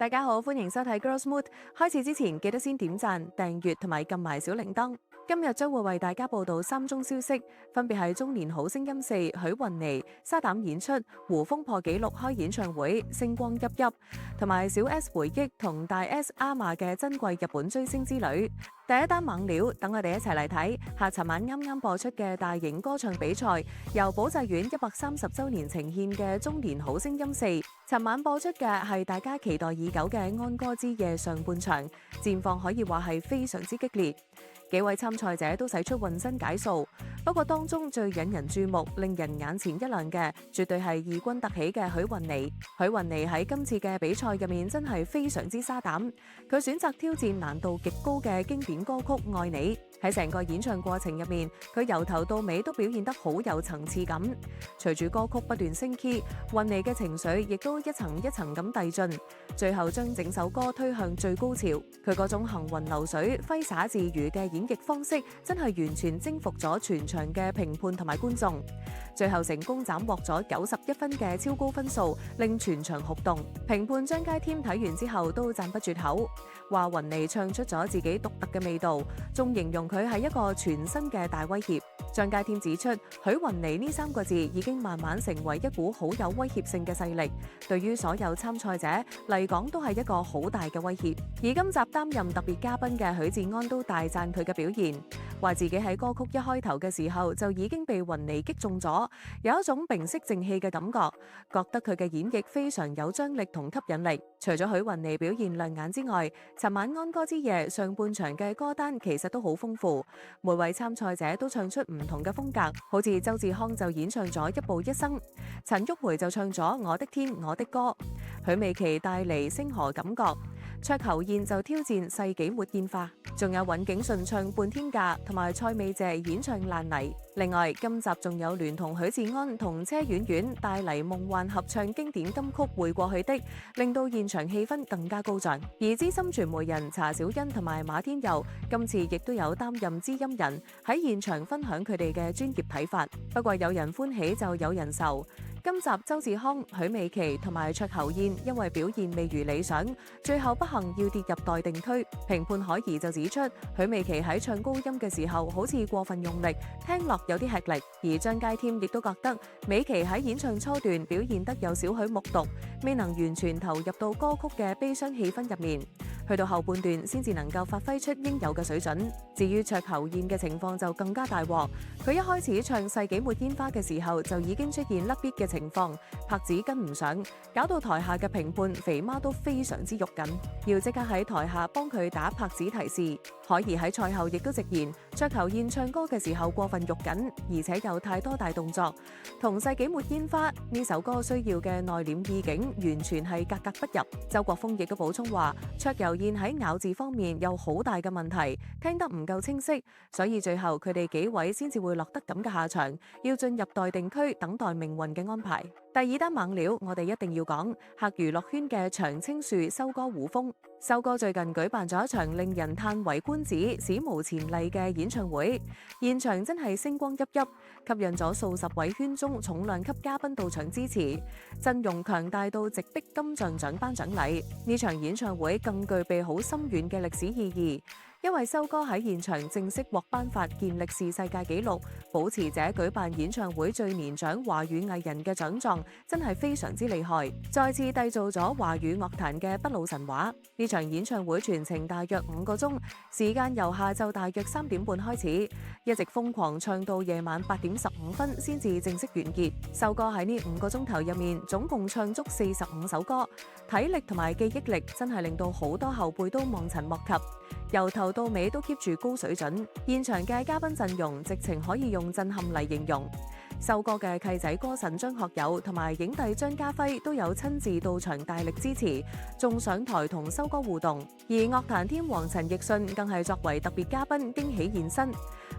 大家好，歡迎收睇 Girls Mood。開始之前記得先點讚、訂閱同埋撳埋小鈴鐺。今日將會為大家報道3宗消息，分別係中年好聲音4許雲妮沙膽演出，胡楓破紀錄開演唱會，星光熠熠，同埋小 S 回憶同大 S 阿嫲嘅珍貴日本追星之旅。第一單猛料，等我哋一齊嚟睇下尋晚啱啱播出嘅大型歌唱比賽，由保濟院130週年呈獻嘅中年好聲音4。尋晚播出嘅係大家期待已久嘅安歌之夜上半場，戰況可以話係非常之激烈。幾位參賽者都使出渾身解數，不過當中最引人注目、令人眼前一亮嘅，絕對係異軍突起嘅許雲妮。許雲妮喺今次嘅比賽入面真係非常之沙膽，佢選擇挑戰難度極高嘅經典歌曲《愛你》。喺成個演唱過程入面，佢由頭到尾都表現得好有層次感。隨住歌曲不斷升 key， 雲妮嘅情緒亦都一層一層咁遞進，最後將整首歌推向最高潮。佢嗰種行雲流水、揮灑自如嘅演繹方式，真係完全征服咗全場嘅評判同埋觀眾。最後成功斬獲咗91分嘅超高分數，令全場轟動。評判張佳添睇完之後都讚不絕口，話雲妮唱出咗自己獨特嘅味道，仲形容佢係一個全新嘅大威脅。張佳添指出，許雲妮呢3個字已經慢慢成為一股好有威脅性嘅勢力，對於所有參賽者嚟講都係一個好大嘅威脅。而今集擔任特別嘉賓嘅許志安都大讚佢嘅表現，話自己喺歌曲一開頭嘅時候就已經被雲妮擊中咗，有一種屏息靜氣嘅感覺，覺得佢嘅演繹非常有張力同吸引力。除咗許雲妮表現亮眼之外，尋晚安歌之夜上半場嘅歌單其實都好豐富，每位參賽者都唱出唔同嘅風格，好似周志康就演唱咗一步一生，陳郁培就唱咗我的天我的歌，許美琪帶嚟星河感覺，卓侯燕就挑戰世紀沒煙花，仲有尹景順唱半天假，同埋蔡美謝演唱爛泥。另外，今集仲有聯同許志安同車婉婉帶嚟夢幻合唱經典金曲《會過去的》，令到現場氣氛更加高漲。而資深傳媒人查小欣同埋馬天佑今次亦都有擔任知音人，喺現場分享佢哋嘅專業睇法。不過有人歡喜就有人愁。今集周志康、許美琪同埋卓侯燕因為表現未如理想，最後不幸要跌入待定區。評判海怡就指出，許美琪喺唱高音嘅時候好似過分用力，聽落有啲吃力。而張佳添亦都覺得美琪喺演唱初段表現得有少許木獨，未能完全投入到歌曲嘅悲傷氣氛入面。去到後半段先至能夠發揮出應有嘅水準。至於卓侯燕嘅情況就更加大鑊，佢一開始唱世紀沒煙花嘅時候就已經出現甩 beat 嘅情況，拍子跟唔上，搞到台下嘅評判肥媽都非常之肉緊，要即刻喺台下幫佢打拍子提示。海怡喺賽後亦都直言，卓侯燕唱歌嘅時候過分肉緊，而且有太多大動作，同世紀沒煙花呢首歌需要嘅內斂意境完全係格格不入。周國峰亦都補充話，卓侯燕喺咬字方面有好大嘅問題，聽得唔夠清晰，所以最後佢哋幾位先至會落得咁嘅下場，要進入待定區等待命運嘅安排。第二單猛料，我哋一定要講客娛樂圈嘅長青樹修哥胡楓。修哥最近舉辦咗一場令人嘆為觀止、史無前例嘅演唱會，現場真係星光熠熠，吸引咗數十位圈中重量級嘉賓到場支持，陣容強大到直逼金像獎頒獎禮。呢場演唱會更具備好深遠嘅歷史意義。因為修哥喺現場正式獲頒發健力士世界紀錄保持者舉辦演唱會最年長華語藝人嘅獎狀，真係非常之厲害，再次締造咗華語樂壇嘅不老神話。呢場演唱會全程大約5個鐘，時間由下晝大約3點半開始，一直瘋狂唱到夜晚8點15分先至正式完結。修哥喺呢5個鐘頭入面，總共唱足45首歌，體力同埋記憶力真係令到好多後輩都望塵莫及。由頭到尾都 keep 住高水準，現場嘅嘉賓陣容直情可以用震撼嚟形容。修哥嘅契仔歌神張學友同埋影帝張家輝都有親自到場大力支持，仲上台同修哥互動。而樂壇天王陳奕迅更係作為特別嘉賓驚喜現身。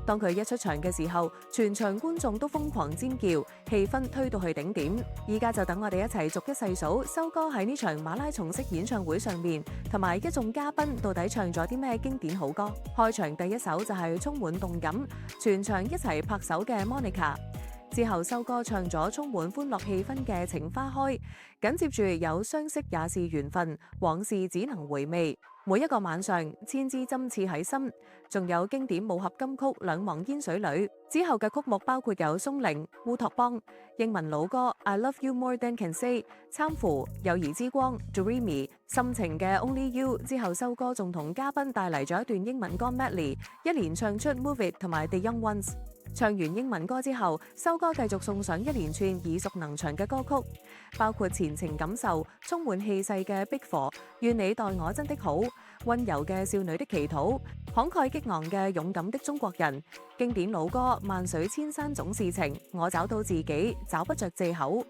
當佢一出場嘅時候，全場觀眾都瘋狂尖叫，氣氛推到去頂點。依家就等我哋一齊逐一細數修哥喺呢場馬拉松式演唱會上面，同埋一眾嘉賓到底唱咗啲咩經典好歌。開場第一首就係充滿動感，全場一齊拍手嘅 Monica。之後收歌唱咗充滿歡樂氣氛嘅情花開，緊接住有相識也是緣分，往事只能回味。每一個晚上，千支針刺喺心，仲有經典武俠金曲《兩忘煙水裏》。之後嘅曲目包括有鬆伶、烏托邦、英文老歌《I Love You More Than Can Say》、攙扶、友誼之光、Dreamy、深情嘅 Only You。之後收歌仲同嘉賓帶嚟咗一段英文歌 medley， 一連唱出 Move It 同埋 The Young Ones。唱完英文歌之後，收歌繼續送上一連串耳熟能詳嘅歌曲，包括前情感受、充滿氣勢嘅碧火、願你待我真的好、溫柔嘅少女的祈禱、慷慨激昂嘅勇敢的中國人、經典老歌萬水千山總是情、我找到自己找不着藉口、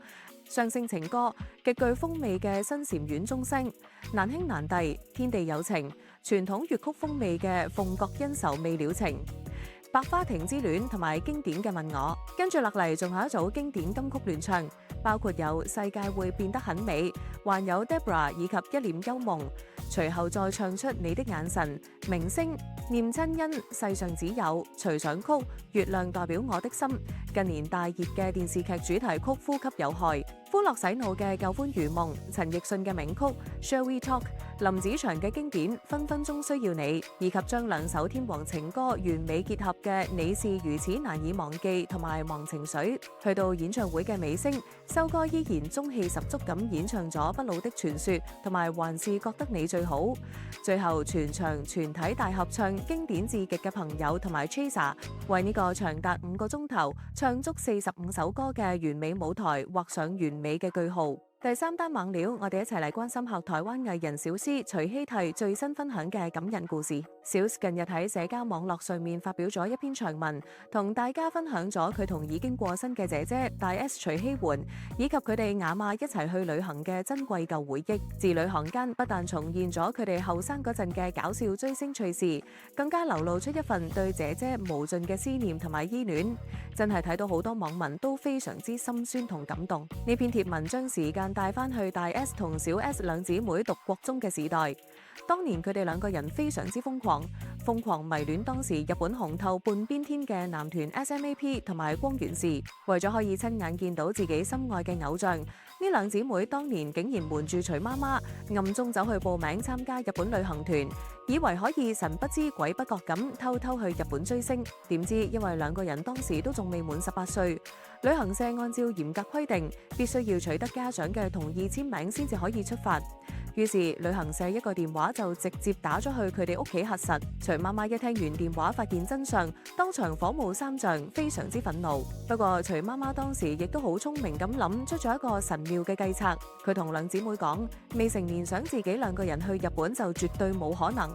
上性情歌極具風味嘅新禪院鐘聲、難兄難弟天地有情、傳統粵曲風味嘅鳳閣恩仇未了情、百花亭之戀同埋經典嘅問我。跟住落嚟仲有一組經典金曲聯唱，包括有世界會變得很美，還有 Debra 以及一念幽夢。隨後再唱出你的眼神、明星、念親恩、世上只有、隨想曲、月亮代表我的心、近年大熱嘅電視劇主題曲呼吸有害、歡樂洗腦嘅舊歡如夢、陳奕迅嘅名曲 Shall We Talk、林子祥嘅經典分分鐘需要你，以及將兩首天王情歌完美結合嘅你是如此難以忘記同埋忘情水。去到演唱會嘅尾聲，收歌依然中氣十足咁演唱咗不老的傳說同埋還是覺得你最好。最後全場全體大合唱經典至極嘅朋友同埋 Chaser， 為呢個長達5個鐘頭唱足45首歌嘅完美舞台畫上完美嘅句號。第三單猛料，我哋一齊嚟關心下台灣藝人小施徐熙娣最新分享嘅感人故事。小施近日喺社交網絡上面發表咗一篇長文，同大家分享咗佢同已經過身嘅姐姐大 S 徐熙媛以及佢哋亞馬一齊去旅行嘅珍貴舊回憶。自旅行間不但重現咗佢哋後生嗰陣嘅搞笑追星趣事，更加流露出一份對姐姐無盡嘅思念同埋依戀，真係睇到好多網民都非常之心酸同感動。呢篇貼文將時間帶翻去大 S 同小 S 兩姊妹讀國中嘅時代，當年佢哋兩個人非常之瘋狂迷戀當時日本紅透半邊天嘅男團 SMAP 同埋光源氏。為咗可以親眼見到自己心愛嘅偶像，呢兩姊妹當年竟然瞞住徐媽媽，暗中走去報名參加日本旅行團，以為可以神不知鬼不覺咁偷偷去日本追星。點知因為兩個人當時都仲未滿18歲，旅行社按照嚴格規定，必須要取得家長嘅同意簽名先至可以出發。於是旅行社一個電話就直接打咗去佢哋屋企核實。徐媽媽一聽完電話發現真相，當場火冒三丈，非常之憤怒。不過徐媽媽當時亦都好聰明咁諗出咗一個神妙嘅計策。佢同兩姊妹講，未成年想自己兩個人去日本就絕對冇可能，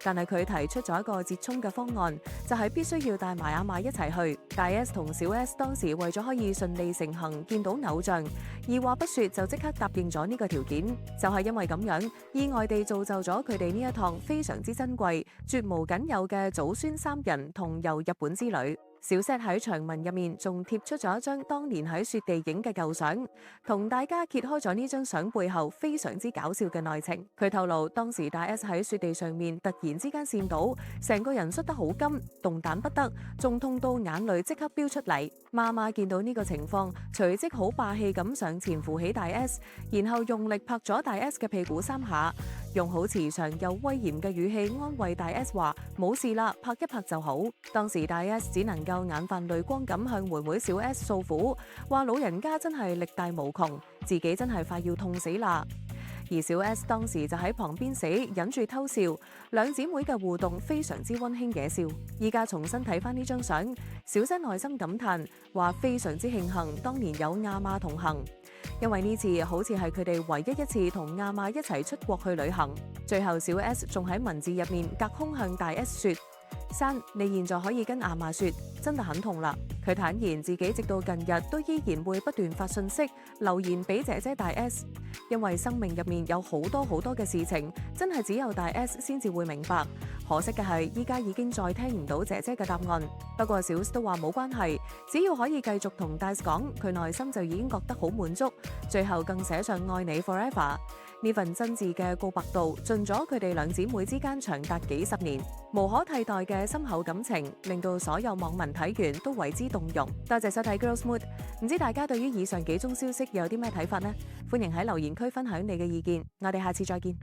但係佢提出咗一個折衷嘅方案，就係必須要帶埋阿嫲一齊去。大 S 同小 S 當時為咗可以順利成行見到偶像，二話不說就即刻答應咗呢個條件。就係因為咁樣，意外地造就咗佢哋呢一趟非常之珍貴、絕無僅有嘅祖孫三人同遊日本之旅。小 S 喺長文入面仲貼出咗一張當年喺雪地影嘅舊相，同大家揭開咗呢張相背後非常之搞笑嘅內情。佢透露當時大 S 喺雪地上面突然之間跣倒，成個人摔得好金，動彈不得，仲痛到眼淚即刻飆出嚟。媽媽見到呢個情況，隨即好霸氣咁上前扶起大 S， 然後用力拍咗大 S 嘅屁股3下，用好慈祥又威嚴嘅語氣安慰大 S 話冇事啦，拍一拍就好。當時大 S 只能夠眼泛淚光咁向妹妹小 S 訴苦，話老人家真係力大無窮，自己真係快要痛死啦。而小 S 當時就喺旁邊死忍住偷笑，兩姊妹嘅互動非常之溫馨野笑。依家重新睇翻呢張相，小 S 內心感嘆話非常之慶幸當年有亞媽同行，因為呢次好似係佢哋唯一一次同亞媽一齊出國去旅行。最後小 S 仲喺文字入面隔空向大 S 說：珊，你現在可以跟阿嫲說，真的很痛啦。佢坦言自己直到近日都依然會不斷發信息留言俾姐姐大 S， 因為生命入面有好多嘅事情，真係只有大 S 先至會明白。可惜嘅係依家已經再聽唔到姐姐嘅答案。不過小 S 都話冇關係，只要可以繼續同大 S 講，佢內心就已經覺得好滿足。最後更寫上愛你 forever。呢份真摯嘅告白度，盡咗佢哋兩姊妹之間長達幾十年無可替代嘅深厚感情，令到所有網民睇完都為之動容。多謝收睇 Girls Mood，唔知大家對於以上幾宗消息有啲咩睇法呢？歡迎喺留言區分享你嘅意見，我哋下次再見。